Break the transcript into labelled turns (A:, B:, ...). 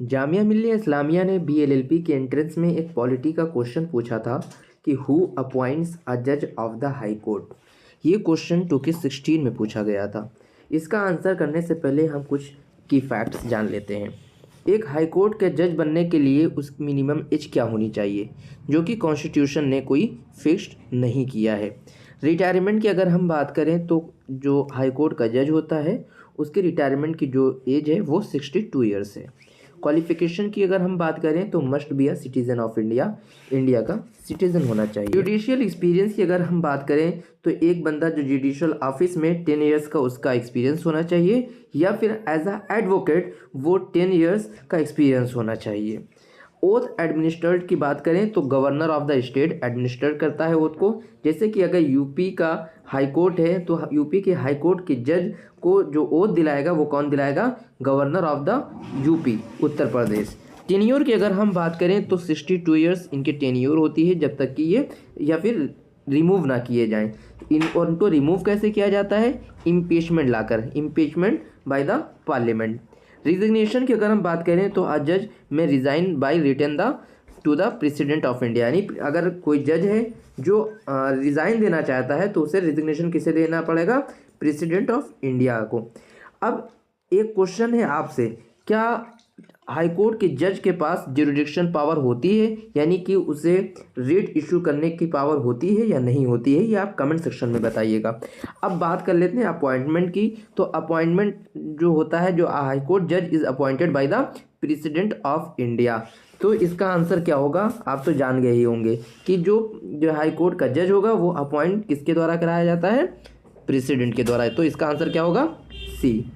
A: जामिया मिल्लिया इस्लामिया ने बीएलएलबी के एंट्रेंस में एक पॉलिटी का क्वेश्चन पूछा था कि हु अपॉइंट्स अ जज ऑफ द हाई कोर्ट। ये क्वेश्चन 2016 में पूछा गया था। इसका आंसर करने से पहले हम कुछ की फैक्ट्स जान लेते हैं। एक हाई कोर्ट के जज बनने के लिए उस मिनिमम एज क्या होनी चाहिए, जो कि कॉन्स्टिट्यूशन ने कोई फिक्स्ड नहीं किया है। रिटायरमेंट की अगर हम बात करें तो जो हाई कोर्ट का जज होता है उसके रिटायरमेंट की जो एज है वो 62 ईयर्स है। क्वालिफिकेशन की अगर हम बात करें तो must be a citizen of India, India का सिटीज़न होना चाहिए। जुडिशियल एक्सपीरियंस की अगर हम बात करें तो एक बंदा जो जुडिशियल ऑफिस में 10 ईयर्स का उसका एक्सपीरियंस होना चाहिए, या फिर एज अ एडवोकेट वो 10 ईयर्स का एक्सपीरियंस होना चाहिए। ओथ एडमिनिस्ट्रेट की बात करें तो governor of the state administrate करता है ओथ को। जैसे कि अगर यूपी का हाई कोर्ट है तो यूपी के हाई कोर्ट के जज को जो ओथ दिलाएगा वो कौन दिलाएगा? Governor of the UP, Uttar Pradesh. Tenure की अगर हम बात करें तो 62 ईयर्स इनकी टेन्योर होती है, जब तक कि ये या फिर रिमूव ना किए जाएं। उनको रिमूव कैसे किया जाता है? इम्पीचमेंट लाकर, impeachment by the parliament. Resignation की अगर हम बात करें तो अ जज में resign by written the to the president of India, यानी अगर कोई जज है जो रिज़ाइन देना चाहता है तो उसे रिजिग्नेशन किसे देना पड़ेगा? प्रेसिडेंट ऑफ इंडिया को। अब एक क्वेश्चन है आपसे, क्या हाई कोर्ट के जज के पास ज्यूरिडिक्शन पावर होती है, यानी कि उसे रेट इशू करने की पावर होती है या नहीं होती है? ये आप कमेंट सेक्शन में बताइएगा। अब बात कर लेते हैं अपॉइंटमेंट की। तो अपॉइंटमेंट जो होता है, जो हाई कोर्ट जज is appointed by the president of India. तो इसका आंसर क्या होगा? आप तो जान गए ही होंगे कि जो हाई कोर्ट का जज होगा वो अपॉइंट किसके द्वारा कराया जाता है? प्रेसिडेंट के द्वारा। तो इसका आंसर क्या होगा? सी।